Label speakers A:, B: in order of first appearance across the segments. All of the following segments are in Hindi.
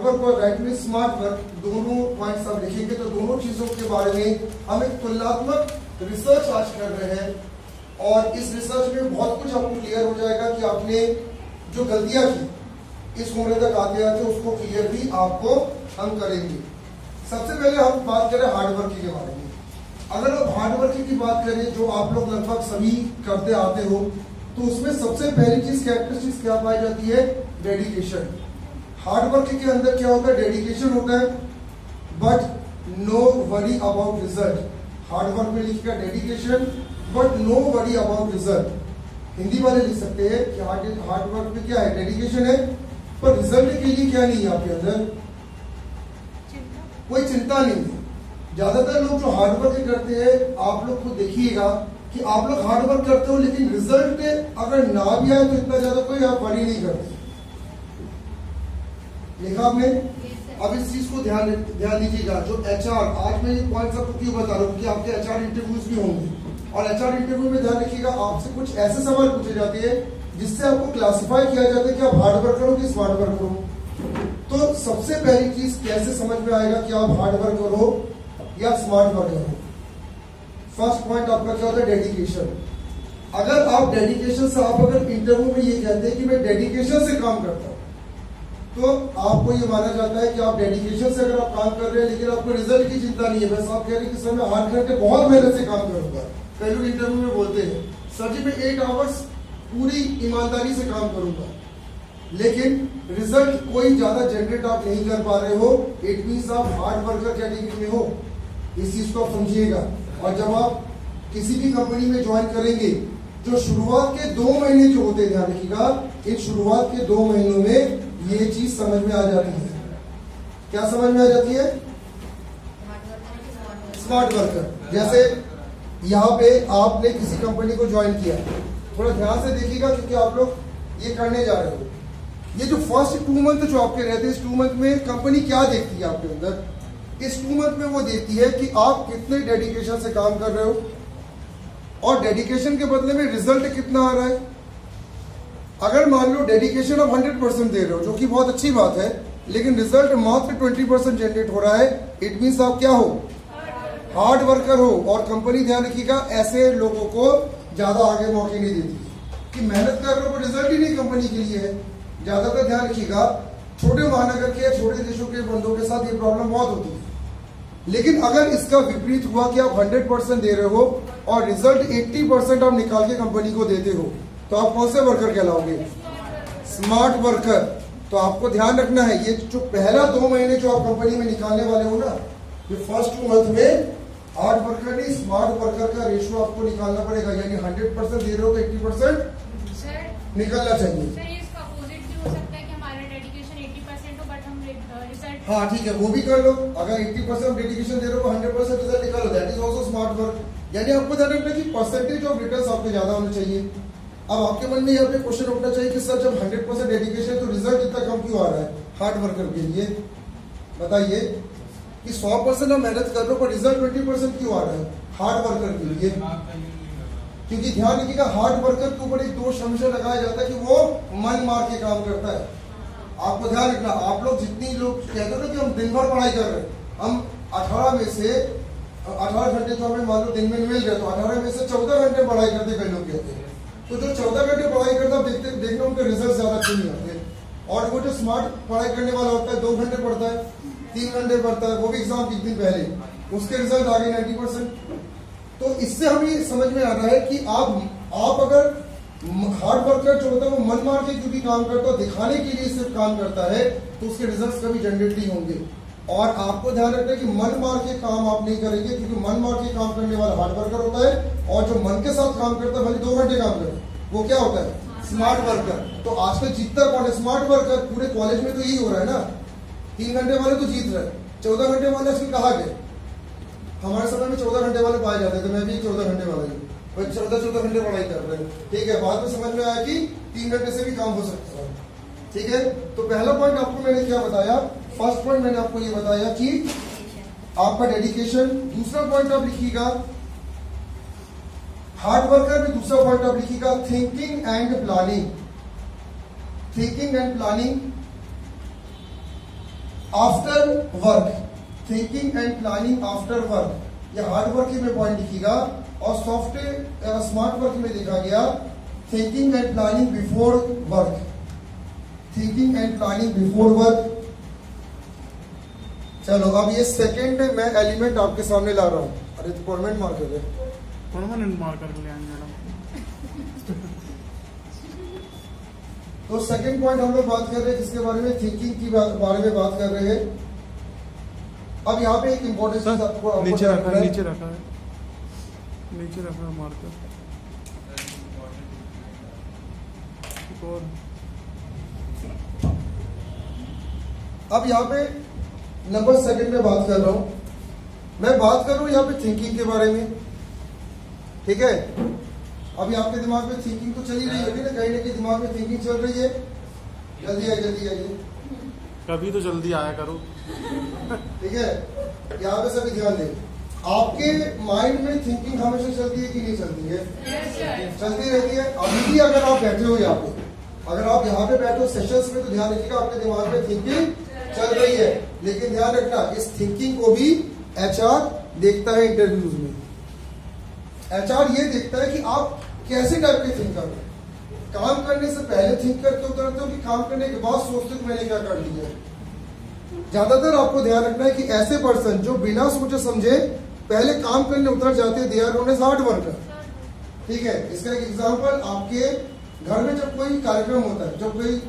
A: वर्क और राइट में स्मार्ट वर्क, दोनों पॉइंट्स आप लिखेंगे तो दोनों चीजों के बारे में हम एक तुलनात्मक रिसर्च आज कर रहे हैं, और इस रिसर्च में बहुत कुछ आपको क्लियर हो जाएगा कि आपने जो गलतियां की इस उम्र तक आते आते उसको क्लियर भी आपको हम करेंगे। सबसे पहले हम बात करें हार्डवर्किंग के बारे में। अगर आप हार्डवर्किंग की बात करें जो आप लोग लगभग सभी करते आते हो, तो उसमें सबसे पहली चीज कैरेक्टरिस्टिक्स क्या पाई जाती है? डेडिकेशन। हार्डवर्किंग के अंदर क्या होता है? डेडिकेशन होता है, but no worry about result. Hard work में लिखेगा dedication but no worry about result. Hindi वाले लिख सकते हैं कि हार्डवर्क में क्या है? डेडिकेशन है, पर रिजल्ट के लिए क्या नहीं है आपके अंदर? कोई चिंता नहीं है। ज्यादातर लोग जो हार्डवर्क करते हैं, आप लोग को देखिएगा कि आप लोग हार्डवर्क करते हो लेकिन रिजल्ट अगर ना भी आए तो इतना ज्यादा कोई आप वरी नहीं करते। देखा आपने? अब इस चीज को ध्यान दीजिएगा। जो एचआर, आज मैं ये पॉइंट्स आपको क्यों बता रहा हूँ कि आपके एचआर इंटरव्यूज भी होंगे, और एचआर इंटरव्यू में ध्यान रखिएगा आपसे कुछ ऐसे सवाल पूछे जाते हैं जिससे आपको क्लासिफाई किया जाता है कि आप हार्ड वर्कर हो कि स्मार्ट वर्कर हो। तो सबसे पहली चीज कैसे समझ में आएगा कि आप हार्ड वर्कर हो या स्मार्ट वर्कर हो? फर्स्ट पॉइंट आपका क्या होता है? डेडिकेशन। अगर आप डेडिकेशन से, आप अगर इंटरव्यू में ये कहते हैं कि मैं डेडिकेशन से काम करता हूं, तो आपको ये माना जाता है कि आप डेडिकेशन से अगर आप काम कर रहे हैं लेकिन आपको रिजल्ट की चिंता नहीं है, बस आप कह रहे हैं कि सर मैं हार्ड करके बहुत मेहनत से काम करूंगा। कई लोग इंटरव्यू में बोलते हैं सर जी मैं 8 आवर्स पूरी ईमानदारी से काम करूंगा, लेकिन रिजल्ट कोई ज्यादा जनरेट आप नहीं कर पा रहे हो, इट मींस आप हार्ड वर्कर कैटेगरी में हो। इस चीज को आप समझिएगा। और जब आप किसी भी कंपनी में ज्वाइन करेंगे, जो शुरुआत के 2 महीने जो होते हैं, ध्यान रखिएगा, इन शुरुआत के 2 महीनों में ये चीज समझ में आ जाती है। क्या समझ में आ जाती है? Smart worker. जैसे यहाँ पे आपने किसी कंपनी को ज्वाइन किया, थोड़ा ध्यान से देखिएगा क्योंकि आप लोग ये करने जा रहे हो। ये जो फर्स्ट 2 मंथ जो आपके रहते हैं, इस 2 मंथ में कंपनी क्या देखती है आपके अंदर? इस 2 मंथ में वो देखती है कि आप कितने डेडिकेशन से काम कर रहे हो, और डेडिकेशन के बदले में रिजल्ट कितना आ रहा है। अगर मान लो डेडिकेशन आप 100% दे रहे हो, जो कि बहुत अच्छी बात है, लेकिन रिजल्ट मात्र 20% जनरेट हो रहा है, इट मींस आप क्या हो? हार्ड वर्कर हो। और कंपनी, ध्यान रखिएगा, ऐसे लोगों को ज्यादा आगे मौके नहीं देती कि मेहनत कर रहे हो पर रिजल्ट ही नहीं कंपनी के लिए है। ज्यादातर ध्यान रखिएगा, छोटे महानगर के, छोटे देशों के बंदों के साथ ये प्रॉब्लम बहुत होती है। लेकिन अगर इसका विपरीत हुआ कि आप 100% दे रहे हो और रिजल्ट 80% आप निकाल के कंपनी को देते हो, तो आप कौन से वर्कर कहलाओगे? Smart worker. तो आपको ध्यान रखना है, ये जो पहला 2 महीने जो आप कंपनी में निकालने वाले हो ना, ये फर्स्ट 2 मंथ में हार्ड वर्कर नहीं स्मार्ट वर्कर का रेशियो आपको निकालना पड़ेगा। यानी 100% दे रहे हो तो 80% निकलना चाहिए। हाँ ठीक है, वो भी कर लो। अगर 80% डेडिकेशन दे रहे हो, 100% रिजल्ट निकालो, that is also smart work. यानी आपको ध्यान रखना कि परसेंटेज ऑफ रिटर्न्स आपके ज्यादा होने चाहिए। अब आपके मन में यहाँ पे क्वेश्चन उठना चाहिए कि सर जब 100% डेडिकेशन तो रिजल्ट इतना कम क्यों आ रहा है हार्ड वर्कर के लिए? बताइए कि 100% आप मेहनत कर रहे हो पर रिजल्ट 20% क्यों आ रहा है हार्ड वर्कर के लिए? क्योंकि ध्यान रखिएगा, हार्ड वर्कर के ऊपर एक दोष हमेशा लगाया जाता है कि वो मन मार के काम करता है। आपको ध्यान रखना, आप लोग जितनी लोग कहते हो ना कि हम दिन भर पढ़ाई कर रहे हैं, हम 18 में से 18 घंटे तो हमें मान लो दिन में मिल जाए, तो 18 में से 14 घंटे पढ़ाई करते कई लोग कहते हैं। तो जो 14 घंटे पढ़ाई करता है, देखना उनके रिजल्ट ज्यादा अच्छे नहीं आते। और वो जो स्मार्ट पढ़ाई करने वाला होता है, 2 घंटे पढ़ता है, 3 घंटे पढ़ता है, वो भी एग्जाम के 1 दिन पहले, उसके रिजल्ट आ गए 90%। तो इससे हमें समझ में आ रहा है कि आप अगर हार्ड वर्कर जो होता है वो मन मार के क्योंकि काम करता है, दिखाने के लिए सिर्फ काम करता है, तो उसके रिजल्ट्स कभी जनरेट नहीं होंगे। और आपको ध्यान रखना है कि मन मार के काम आप नहीं करेंगे, क्योंकि मन मार के काम करने वाला हार्ड वर्कर होता है, और जो मन के साथ काम करता है, भले 2 घंटे काम करे, वो क्या होता है? Smart worker. तो आजकल जीतता कौन है? Smart worker. पूरे कॉलेज में तो यही हो रहा है ना, 3 घंटे वाले तो जीत रहे, 14 घंटे वाले उसमें कहा गए। हमारे समय में 14 घंटे वाले पाए जाते थे, मैं भी 14 घंटे वाला हूँ, 14 घंटे पढ़ाई कर रहे हैं। ठीक है, बाद में समझ में आया कि 3 घंटे से भी काम हो सकता है। ठीक है, तो पहला पॉइंट आपको मैंने क्या बताया? फर्स्ट पॉइंट मैंने आपको ये बताया कि आपका डेडिकेशन। दूसरा पॉइंट आप लिखिएगा हार्ड वर्कर में, दूसरा पॉइंट आप लिखिएगा thinking and planning. Thinking and planning after work, thinking and planning after work, ये हार्ड वर्क में पॉइंट लिखिएगा, और सॉफ्टवेयर स्मार्ट वर्क में लिखा गया thinking and planning before work, thinking and planning before work. चलो अब ये सेकंड मैं एलिमेंट आपके सामने ला रहा हूं। अरे तो परमानेंट मार्कर है,
B: परमानेंट मार्कर ले आएंगे मैडम।
A: तो सेकंड पॉइंट हम लोग बात कर रहे हैं जिसके बारे में, थिंकिंग की बारे में बात कर रहे हैं। अब यहाँ पे एक इम्पोर्टेंट चीज आपको
B: नीचे रखा है, नीचे रखा है, नीचे रखा है मार्कर।
A: अब यहाँ पे नंबर सेकंड में बात कर रहा हूं, मैं बात कर रहा हूं यहाँ पे थिंकिंग के बारे में, ठीक है। अभी आपके दिमाग में थिंकिंग तो चली रही होगी ना, कहीं ना कहीं दिमाग में थिंकिंग चल रही है। जल्दी आइए, जल्दी आइए,
B: कभी तो जल्दी आया करो।
A: ठीक है, यहाँ पे सभी ध्यान दें। आपके माइंड में थिंकिंग हमेशा चलती है कि नहीं चलती है? चलती रहती है। अभी भी अगर आप बैठे हो यहाँ पे, अगर आप यहाँ पे बैठे हो सेशंस में, तो ध्यान रखिएगा आपके दिमाग में थिंकिंग चल रही है, लेकिन ध्यान रखना इस थिंकिंग को भी एचआर देखता है इंटरव्यूज में। एचआर ये देखता है कि आप कैसे टाइप के थिंक कर रहे हो। काम करने से पहले थिंक करके उतरते हो कि काम करने के बाद सोचते हो कि मैंने क्या कर लिया। ज्यादातर आपको ध्यान रखना है कि ऐसे पर्सन जो बिना सोचे समझे पहले काम करने उतर जाते हैं, they are known as hard worker, ठीक है। इसका एक एग्जांपल, आपके घर में जब कोई कार्यक्रम होता है, जब कोई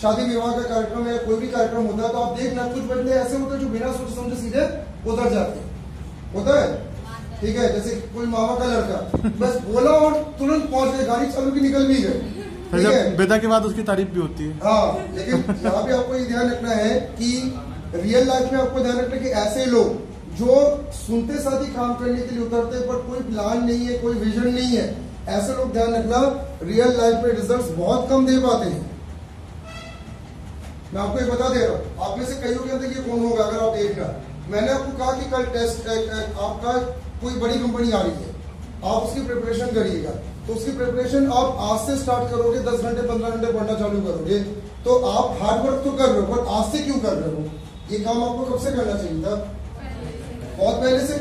A: शादी विवाह का कार्यक्रम या कोई भी कार्यक्रम होता है, तो आप देखना कुछ बंदे ऐसे होते हैं जो बिना सोचे समझे सीधे उतर जाते हैं, होता है, ठीक है। जैसे कोई मामा का लड़का बस बोला और तुरंत पहुंच गए, गाड़ी चालू की निकल भी गए, ठीक है।
B: बेटा के बाद उसकी तारीफ भी होती है।
A: हाँ, लेकिन यहाँ पे आपको ये ध्यान रखना है कि रियल लाइफ में आपको ध्यान रखना है कि ऐसे लोग जो सुनते साथ ही काम करने के लिए उतरते हैं, पर कोई प्लान नहीं है, कोई विजन नहीं है, ऐसे लोग ध्यान रखना रियल लाइफ में रिजल्ट्स बहुत कम दे पाते हैं। मैं आपको ये बता दे रहा हूँ, आप में से कईयों के अंदर ये कौन होगा, अगर आप देखना, मैंने आपको कहा कि कल टेस्ट आपका कोई बड़ी कंपनी आ रही है, आप उसकी प्रिपरेशन करिएगा, तो उसकी प्रिपरेशन आप आज से स्टार्ट करोगे, 10 घंटे 15 घंटे पढ़ना चालू करोगे, तो आप हार्ड वर्क तो कर रहे हो, पर आज से क्यों कर रहे हो? ये काम आपको कब से करना चाहिए था? बहुत पहले से।